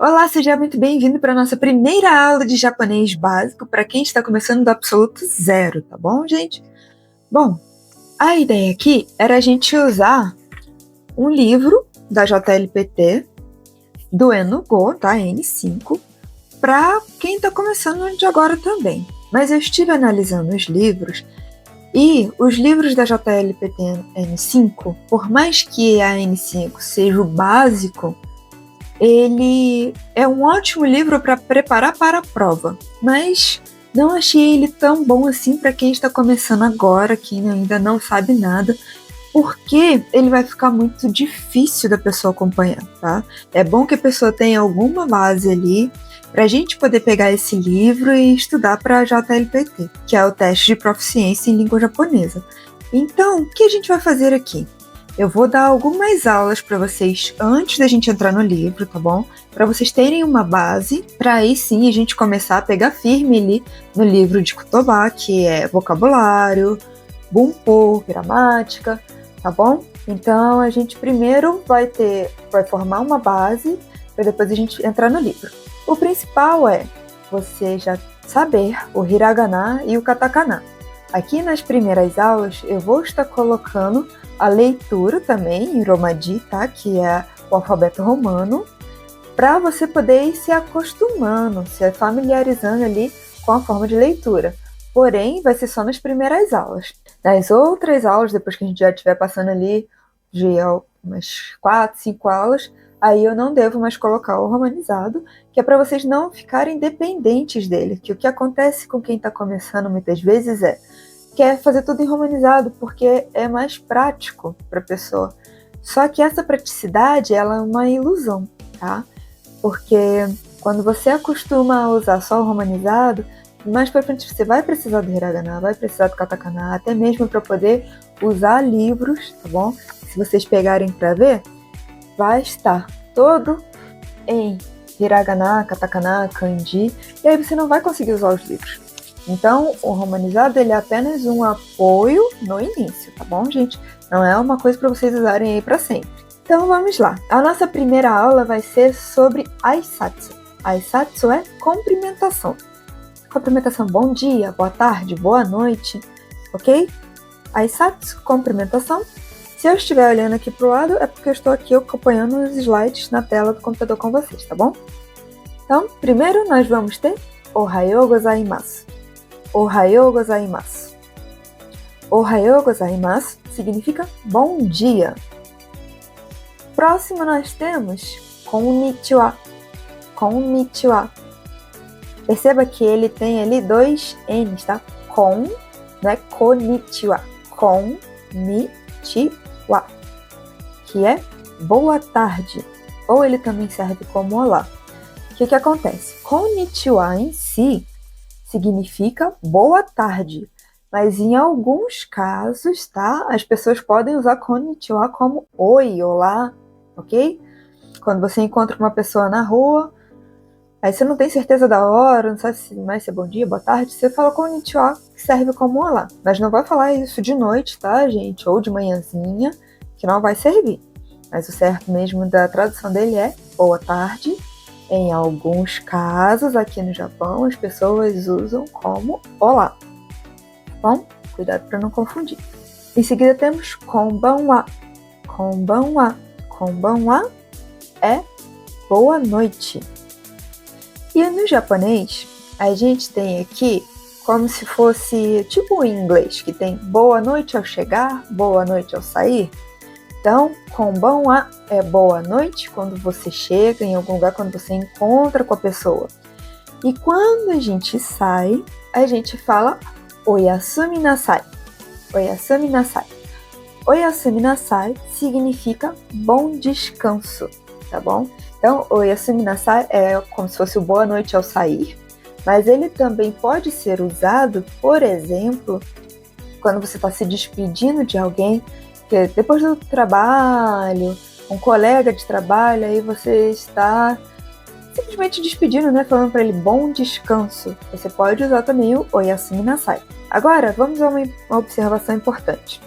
Olá, seja muito bem-vindo para a nossa primeira aula de japonês básico para quem está começando do absoluto zero, tá bom, gente? Bom, a ideia aqui era a gente usar um livro da JLPT do Eno-Go, tá? N5, para quem está começando de agora também. Mas eu estive analisando os livros e os livros da JLPT N5, por mais que a N5 seja o básico, ele é um ótimo livro para preparar para a prova, mas não achei ele tão bom assim para quem está começando agora, quem ainda não sabe nada, porque ele vai ficar muito difícil da pessoa acompanhar, tá? É bom que a pessoa tenha alguma base ali para a gente poder pegar esse livro e estudar para a JLPT, que é o teste de proficiência em língua japonesa. Então, o que a gente vai fazer aqui? Eu vou dar algumas aulas para vocês antes da gente entrar no livro, tá bom? Para vocês terem uma base, para aí sim a gente começar a pegar firme ali no livro de Kotoba, que é vocabulário, bunpo, gramática, tá bom? Então a gente primeiro vai formar uma base para depois a gente entrar no livro. O principal é você já saber o hiragana e o katakana. Aqui nas primeiras aulas eu vou estar colocando a leitura também em Romaji, tá? Que é o alfabeto romano, para você poder ir se acostumando, se familiarizando ali com a forma de leitura. Porém, vai ser só nas primeiras aulas. Nas outras aulas, depois que a gente já estiver passando ali de umas 4, 5 aulas, aí eu não devo mais colocar o romanizado, que é para vocês não ficarem dependentes dele. Que o que acontece com quem está começando muitas vezes quer fazer tudo em romanizado, porque é mais prático para a pessoa. Só que essa praticidade, ela é uma ilusão, tá? Porque quando você acostuma a usar só o romanizado, mais para frente você vai precisar do hiragana, vai precisar do katakana, até mesmo para poder usar livros, tá bom? Se vocês pegarem para ver, vai estar todo em hiragana, katakana, kanji, e aí você não vai conseguir usar os livros. Então, o romanizado ele é apenas um apoio no início, tá bom, gente? Não é uma coisa para vocês usarem aí para sempre. Então, vamos lá. A nossa primeira aula vai ser sobre aisatsu. Aisatsu é cumprimentação. Cumprimentação, bom dia, boa tarde, boa noite, ok? Aisatsu, cumprimentação. Se eu estiver olhando aqui para o lado, é porque eu estou aqui acompanhando os slides na tela do computador com vocês, tá bom? Então, primeiro nós vamos ter Ohayou gozaimasu. Ohayou gozaimasu. Ohayou gozaimasu significa bom dia. Próximo nós temos konnichiwa. Konnichiwa. Perceba que ele tem ali dois N's, tá? Kon, não é konnichiwa. Konnichiwa, que é boa tarde. Ou ele também serve como olá. O que acontece? Konnichiwa em si significa boa tarde, mas em alguns casos, tá? As pessoas podem usar konnichiwa como oi, olá, ok? Quando você encontra uma pessoa na rua, aí você não tem certeza da hora, não sabe se mais é bom dia, boa tarde, você fala konnichiwa, que serve como olá. Mas não vai falar isso de noite, tá, gente? Ou de manhãzinha, que não vai servir. Mas o certo mesmo da tradução dele é boa tarde. Em alguns casos, aqui no Japão, as pessoas usam como olá. Bom, cuidado para não confundir. Em seguida temos konbanwa. Konbanwa. Konbanwa é boa noite. E no japonês, a gente tem aqui como se fosse tipo em inglês, que tem boa noite ao chegar, boa noite ao sair. Então, konbanwa é boa noite quando você chega em algum lugar, quando você encontra com a pessoa. E quando a gente sai, a gente fala oyasumi nasai. Oyasumi nasai. Oyasumi nasai significa bom descanso, tá bom? Então, oyasumi nasai é como se fosse o boa noite ao sair, mas ele também pode ser usado, por exemplo, quando você está se despedindo de alguém, depois do trabalho, um colega de trabalho, aí você está simplesmente despedindo, né? Falando para ele bom descanso. Você pode usar também o oyasumi nasai. Agora, vamos a uma observação importante.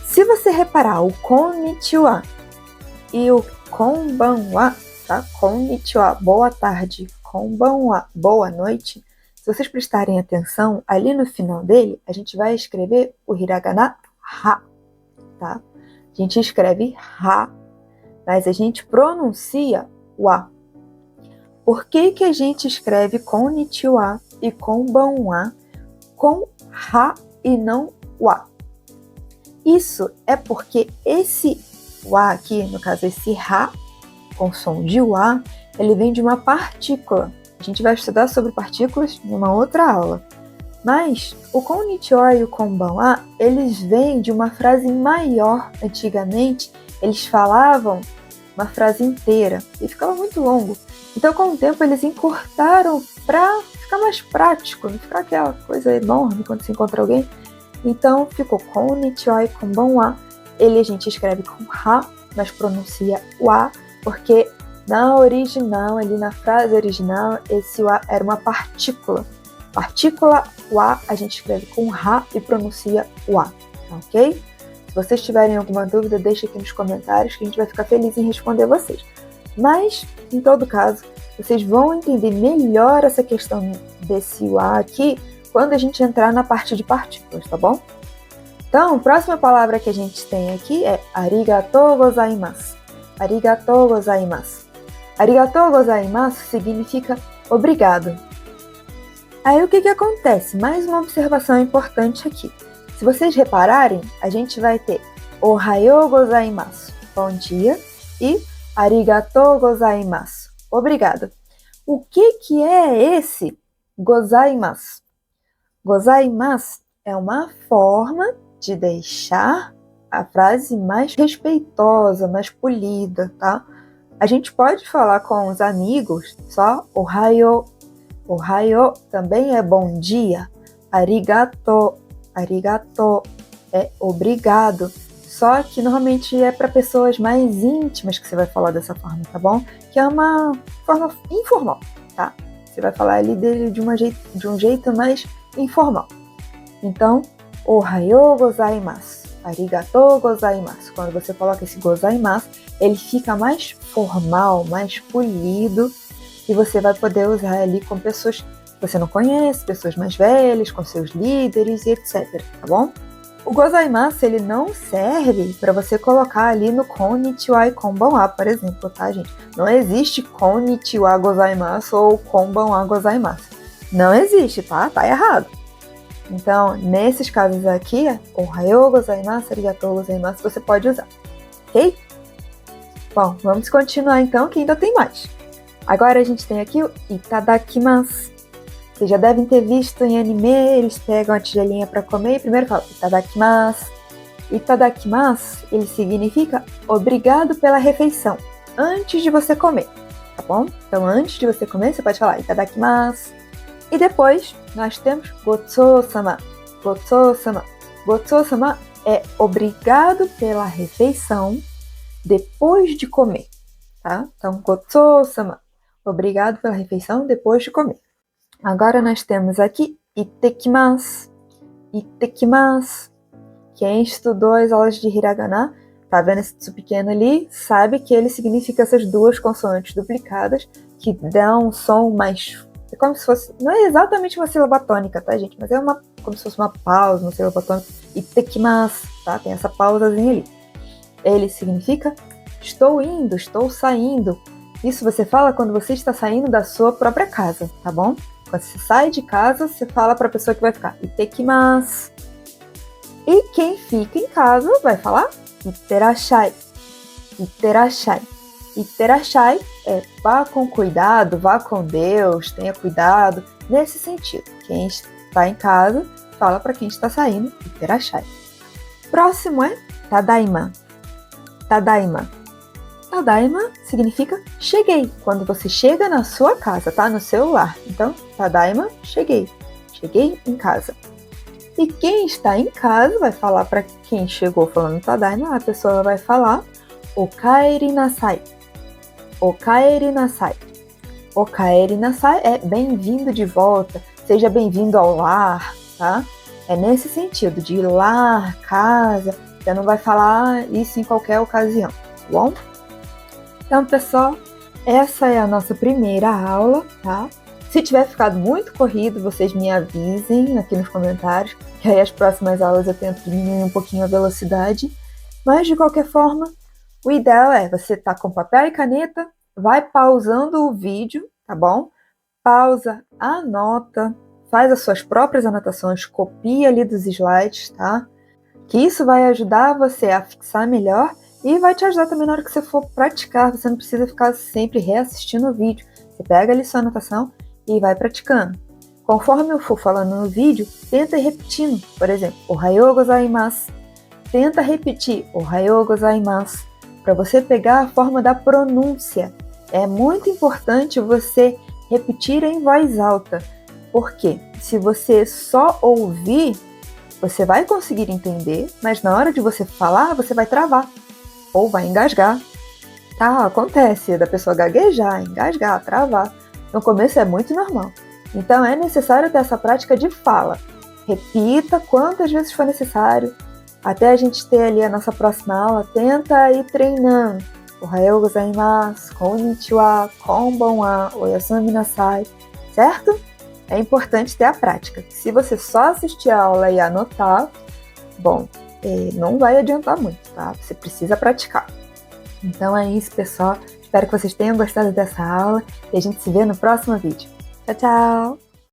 Se você reparar o konnichiwa e o konbanwa, tá? Konnichiwa, boa tarde. Konbanwa, boa noite. Se vocês prestarem atenção, ali no final dele, a gente vai escrever o hiragana ha, tá? A gente escreve ha, mas a gente pronuncia wa. Por que a gente escreve konnichiwa e konbanwa com ha e não wa? Isso é porque esse wa aqui, no caso esse ha, com som de wa, ele vem de uma partícula. A gente vai estudar sobre partículas em uma outra aula. Mas o konnichiwa e o konbanwa, eles vêm de uma frase maior. Antigamente, eles falavam uma frase inteira e ficava muito longo. Então, com o tempo, eles encurtaram para ficar mais prático, não ficar aquela coisa enorme quando se encontra alguém. Então, ficou konnichiwa e konbanwa. Ele a gente escreve com ha, mas pronuncia wa, porque na original, ali na frase original, esse wa era uma partícula. Partícula wa a gente escreve com ha e pronuncia wa, ok? Se vocês tiverem alguma dúvida, deixa aqui nos comentários que a gente vai ficar feliz em responder vocês. Mas, em todo caso, vocês vão entender melhor essa questão desse wa aqui quando a gente entrar na parte de partículas, tá bom? Então, a próxima palavra que a gente tem aqui é arigatou gozaimasu. Arigatou gozaimasu. Arigatou gozaimasu significa obrigado. Aí o que acontece? Mais uma observação importante aqui. Se vocês repararem, a gente vai ter ohayou gozaimasu, bom dia, e arigatou gozaimasu, obrigado. O que é esse gozaimasu? Gozaimasu é uma forma de deixar a frase mais respeitosa, mais polida, tá? A gente pode falar com os amigos só ohayou. Ohayou também é bom dia. Arigato, arigato é obrigado. Só que normalmente é para pessoas mais íntimas que você vai falar dessa forma, tá bom? Que é uma forma informal, tá? Você vai falar ali dele de um jeito mais informal. Então, ohayou gozaimasu. Arigatou gozaimasu. Quando você coloca esse gozaimasu, ele fica mais formal, mais polido, e você vai poder usar ali com pessoas que você não conhece, pessoas mais velhas, com seus líderes e etc, tá bom? O gozaimasu, ele não serve para você colocar ali no konnichiwa e konbanwa, por exemplo, tá, gente? Não existe konnichiwa gozaimasu ou konbanwa gozaimasu. Não existe, tá? Tá errado. Então, nesses casos aqui, ohayou gozaimasu, arigatou gozaimasu, você pode usar, ok? Bom, vamos continuar então, que ainda tem mais. Agora a gente tem aqui o itadakimasu. Vocês já devem ter visto em anime, eles pegam a tigelinha para comer e primeiro falam itadakimasu. Itadakimasu, ele significa obrigado pela refeição, antes de você comer, tá bom? Então, antes de você comer, você pode falar itadakimasu. E depois, nós temos gotsou-sama. Gotsou-sama. Gotsou-sama é obrigado pela refeição depois de comer, tá? Então, gotsou-sama, obrigado pela refeição depois de comer. Agora nós temos aqui itekimasu. Itekimasu. Quem estudou as aulas de hiragana, tá vendo esse tsu pequeno ali, sabe que ele significa essas duas consoantes duplicadas que dão um som mais... É como se fosse... Não é exatamente uma sílaba tônica, tá, gente? Mas é como se fosse uma pausa, uma sílaba tônica. Itekimasu, tá? Tem essa pausazinha ali. Ele significa estou indo, estou saindo. Isso você fala quando você está saindo da sua própria casa, tá bom? Quando você sai de casa, você fala para a pessoa que vai ficar itekimasu. E quem fica em casa vai falar itterashai. Itterashai. Itterashai é vá com cuidado, vá com Deus, tenha cuidado. Nesse sentido, quem está em casa fala para quem está saindo itterashai. Próximo é tadaima. Tadaima. Tadaima significa cheguei. Quando você chega na sua casa, tá? No seu lar. Então, tadaima, cheguei. Cheguei em casa. E quem está em casa vai falar para quem chegou falando tadaima, a pessoa vai falar okaeri nasai. Okaeri nasai. Okaeri nasai é bem-vindo de volta. Seja bem-vindo ao lar, tá? É nesse sentido, de lar, casa. Você não vai falar isso em qualquer ocasião, tá bom? Então, pessoal, essa é a nossa primeira aula, tá? Se tiver ficado muito corrido, vocês me avisem aqui nos comentários, que aí as próximas aulas eu tento diminuir um pouquinho a velocidade. Mas, de qualquer forma, o ideal é você estar com papel e caneta, vai pausando o vídeo, tá bom? Pausa, anota, faz as suas próprias anotações, copia ali dos slides, tá? Que isso vai ajudar você a fixar melhor e vai te ajudar também na hora que você for praticar. Você não precisa ficar sempre reassistindo o vídeo. Você pega ali sua anotação e vai praticando. Conforme eu for falando no vídeo, tenta ir repetindo. Por exemplo, Ohayou gozaimasu. Tenta repetir Ohayou gozaimasu para você pegar a forma da pronúncia. É muito importante você repetir em voz alta, porque se você só ouvir, você vai conseguir entender, mas na hora de você falar, você vai travar ou vai engasgar. Tá, acontece da pessoa gaguejar, engasgar, travar. No começo é muito normal. Então é necessário ter essa prática de fala. Repita quantas vezes for necessário, até a gente ter ali a nossa próxima aula. Tenta ir treinando. Ohayou gozaimasu, konnichiwa, konbanwa, oyasumi nasai, certo? É importante ter a prática. Se você só assistir a aula e anotar, bom, não vai adiantar muito, tá? Você precisa praticar. Então é isso, pessoal. Espero que vocês tenham gostado dessa aula e a gente se vê no próximo vídeo. Tchau, tchau!